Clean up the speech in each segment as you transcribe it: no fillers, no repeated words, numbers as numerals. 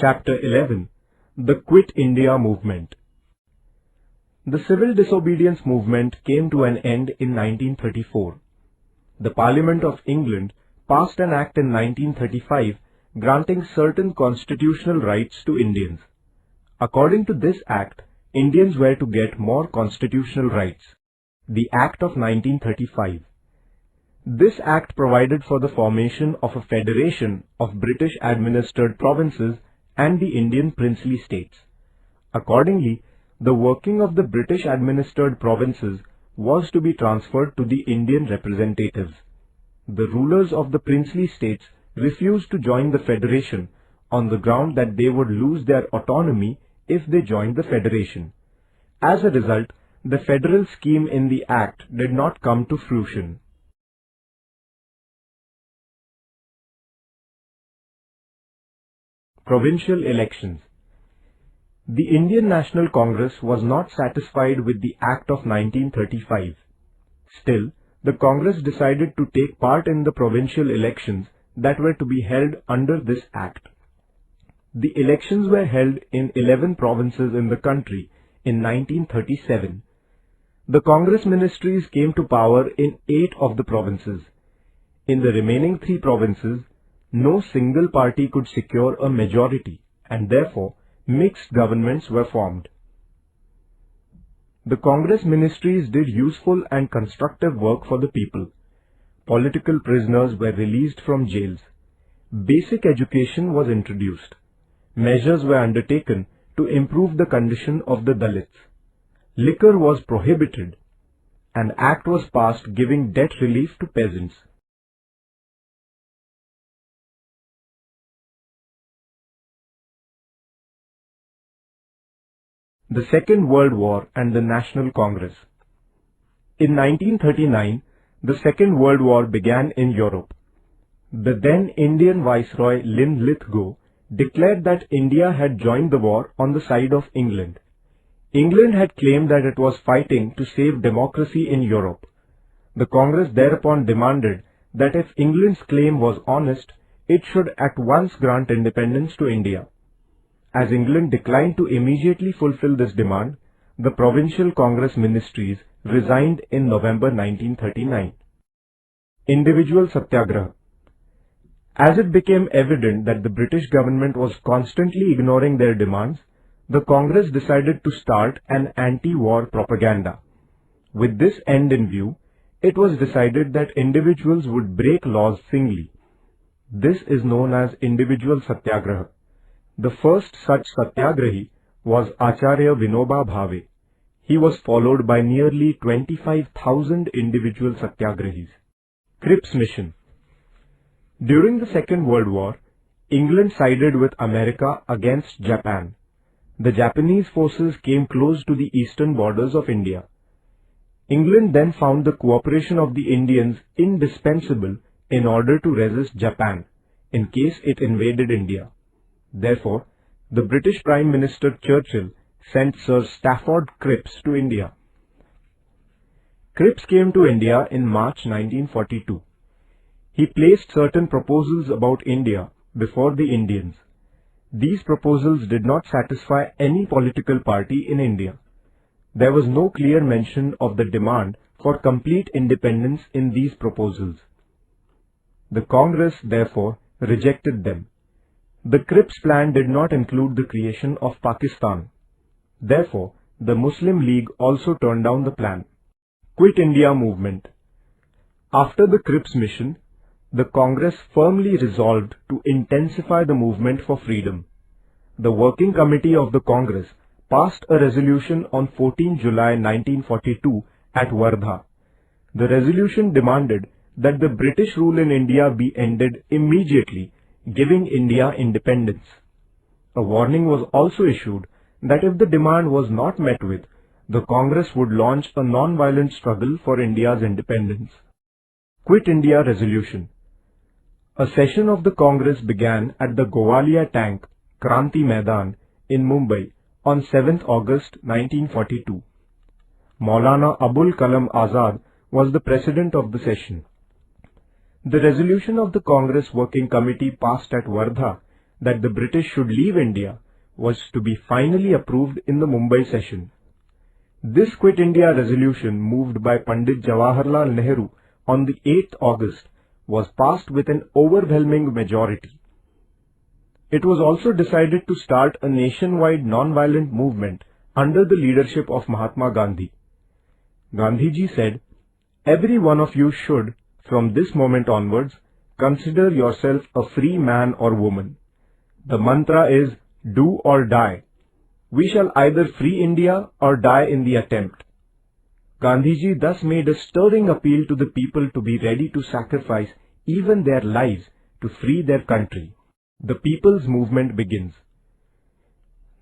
Chapter 11. The Quit India Movement. The civil disobedience movement came to an end in 1934. The Parliament of England passed an act in 1935 granting certain constitutional rights to Indians. According to this act, Indians were to get more constitutional rights. The Act of 1935. This act provided for the formation of a federation of British-administered provinces and the Indian princely states. Accordingly, the working of the British-administered provinces was to be transferred to the Indian representatives. The rulers of the princely states refused to join the federation on the ground that they would lose their autonomy if they joined the federation. As a result, the federal scheme in the act did not come to fruition. Provincial elections. The Indian National Congress was not satisfied with the Act of 1935. Still, the Congress decided to take part in the provincial elections that were to be held under this Act. The elections were held in 11 provinces in the country in 1937. The Congress ministries came to power in 8 of the provinces. In the remaining 3 provinces, no single party could secure a majority, and therefore mixed governments were formed. The Congress ministries did useful and constructive work for the people. Political prisoners were released from jails. Basic education was introduced. Measures were undertaken to improve the condition of the Dalits. Liquor was prohibited. An act was passed giving debt relief to peasants. The Second World War and the National Congress. In 1939, the Second World War began in Europe. The then Indian Viceroy Linlithgow declared that India had joined the war on the side of England. England had claimed that it was fighting to save democracy in Europe. The Congress thereupon demanded that if England's claim was honest, it should at once grant independence to India. As England declined to immediately fulfill this demand, the provincial Congress ministries resigned in November 1939. Individual Satyagraha. As it became evident that the British government was constantly ignoring their demands, the Congress decided to start an anti-war propaganda. With this end in view, it was decided that individuals would break laws singly. This is known as Individual Satyagraha. The first such satyagrahi was Acharya Vinoba Bhave. He was followed by nearly 25,000 individual satyagrahis. Cripps Mission. During the Second World War, England sided with America against Japan. The Japanese forces came close to the eastern borders of India. England then found the cooperation of the Indians indispensable in order to resist Japan, in case it invaded India. Therefore, the British Prime Minister Churchill sent Sir Stafford Cripps to India. Cripps came to India in March 1942. He placed certain proposals about India before the Indians. These proposals did not satisfy any political party in India. There was no clear mention of the demand for complete independence in these proposals. The Congress, therefore, rejected them. The Cripps plan did not include the creation of Pakistan. Therefore, the Muslim League also turned down the plan. Quit India Movement. After the Cripps mission, the Congress firmly resolved to intensify the movement for freedom. The Working Committee of the Congress passed a resolution on 14 July 1942 at Wardha. The resolution demanded that the British rule in India be ended immediately, giving India independence. A warning was also issued that if the demand was not met with, the Congress would launch a non-violent struggle for India's independence. Quit India Resolution. A session of the Congress began at the Gowalia Tank, Kranti Maidan in Mumbai on 7th August 1942. Maulana Abul Kalam Azad was the president of the session. The resolution of the Congress Working Committee passed at Wardha that the British should leave India was to be finally approved in the Mumbai session. This Quit India resolution, moved by Pandit Jawaharlal Nehru on the 8th August, was passed with an overwhelming majority. It was also decided to start a nationwide non-violent movement under the leadership of Mahatma Gandhi. Gandhiji said, "Every one of you should, from this moment onwards, consider yourself a free man or woman. The mantra is, do or die. We shall either free India or die in the attempt." Gandhiji thus made a stirring appeal to the people to be ready to sacrifice even their lives to free their country. The people's movement begins.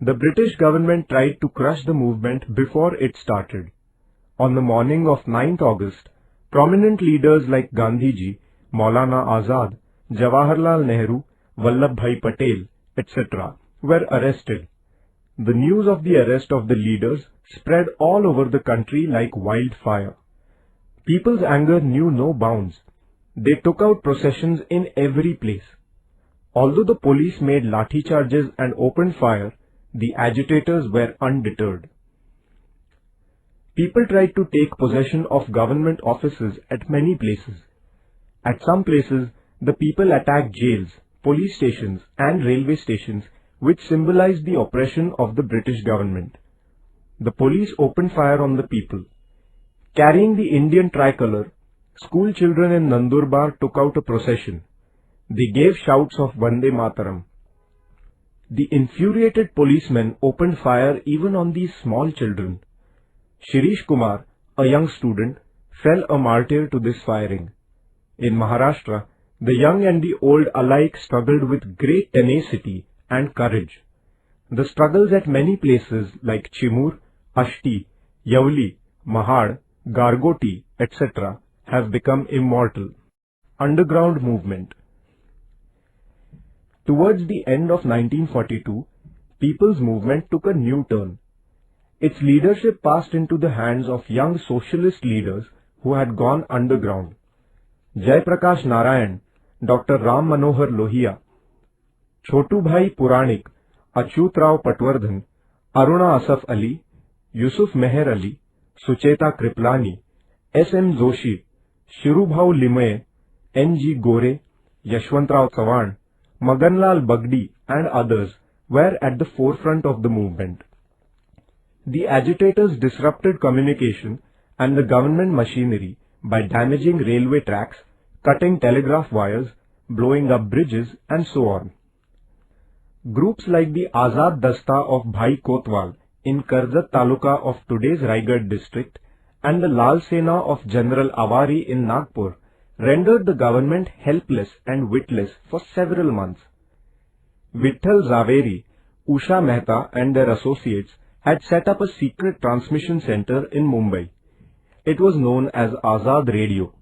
The British government tried to crush the movement before it started. On the morning of 9th August, prominent leaders like Gandhiji, Maulana Azad, Jawaharlal Nehru, Vallabhbhai Patel, etc. were arrested. The news of the arrest of the leaders spread all over the country like wildfire. People's anger knew no bounds. They took out processions in every place. Although the police made lathi charges and opened fire, the agitators were undeterred. People tried to take possession of government offices at many places. At some places, the people attacked jails, police stations and railway stations, which symbolized the oppression of the British government. The police opened fire on the people. Carrying the Indian tricolour, school children in Nandurbar took out a procession. They gave shouts of Vande Mataram. The infuriated policemen opened fire even on these small children. Shirish Kumar, a young student, fell a martyr to this firing. In Maharashtra, the young and the old alike struggled with great tenacity and courage. The struggles at many places like Chimur, Ashti, Yavli, Mahad, Gargoti, etc. have become immortal. Underground movement. Towards the end of 1942, people's movement took a new turn. Its leadership passed into the hands of young socialist leaders who had gone underground. Jai Prakash Narayan, Dr. Ram Manohar Lohia, Chotu Bhai Puranik, Achyut Rao Patwardhan, Aruna Asaf Ali, Yusuf Meher Ali, Sucheta Kriplani, S.M. Joshi, Shirubhau Limaye, N.G. Gore, Yashwantrao Chavan, Maganlal Bagdi and others were at the forefront of the movement. The agitators disrupted communication and the government machinery by damaging railway tracks, cutting telegraph wires, blowing up bridges and so on. Groups like the Azad Dasta of Bhai Kotwal in Karjat Taluka of today's Raigad district and the Lal Sena of General Awari in Nagpur rendered the government helpless and witless for several months. Vitthal Zaveri, Usha Mehta and their associates had set up a secret transmission center in Mumbai. It was known as Azad Radio.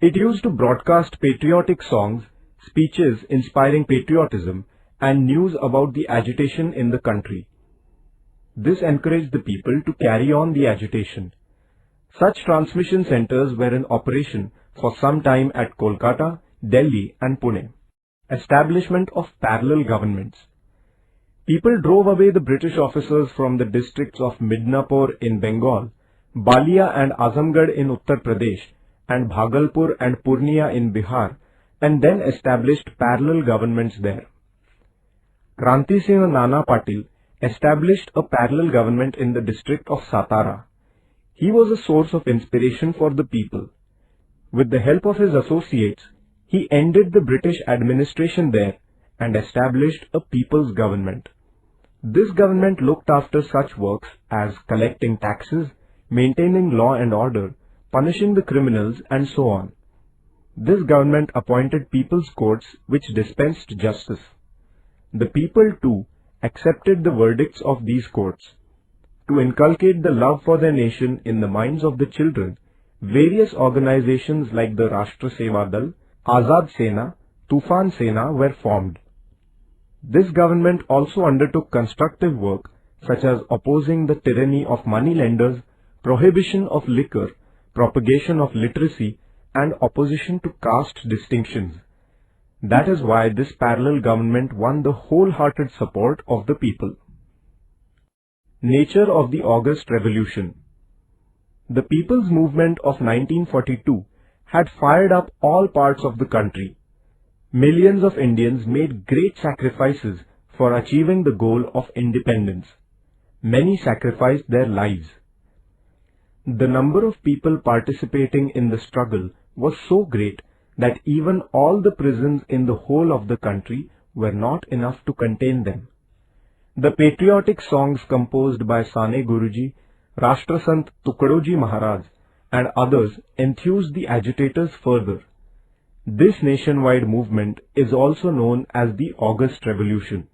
It used to broadcast patriotic songs, speeches inspiring patriotism, and news about the agitation in the country. This encouraged the people to carry on the agitation. Such transmission centers were in operation for some time at Kolkata, Delhi and Pune. Establishment of parallel governments. People drove away the British officers from the districts of Midnapur in Bengal, Balia and Azamgarh in Uttar Pradesh, and Bhagalpur and Purnia in Bihar, and then established parallel governments there. Kranti Singh Nana Patil established a parallel government in the district of Satara. He was a source of inspiration for the people. With the help of his associates, he ended the British administration there and established a people's government. This government looked after such works as collecting taxes, maintaining law and order, punishing the criminals and so on. This government appointed people's courts which dispensed justice. The people too accepted the verdicts of these courts. To inculcate the love for their nation in the minds of the children, various organizations like the Rashtra Seva Dal, Azad Sena, Tufan Sena were formed. This government also undertook constructive work such as opposing the tyranny of money lenders, prohibition of liquor, propagation of literacy and opposition to caste distinctions. That is why this parallel government won the wholehearted support of the people. Nature of the August Revolution. The People's Movement of 1942 had fired up all parts of the country. Millions of Indians made great sacrifices for achieving the goal of independence. Many sacrificed their lives. The number of people participating in the struggle was so great that even all the prisons in the whole of the country were not enough to contain them. The patriotic songs composed by Sane Guruji, Rashtrasant Tukadoji Maharaj and others enthused the agitators further. This nationwide movement is also known as the August Revolution.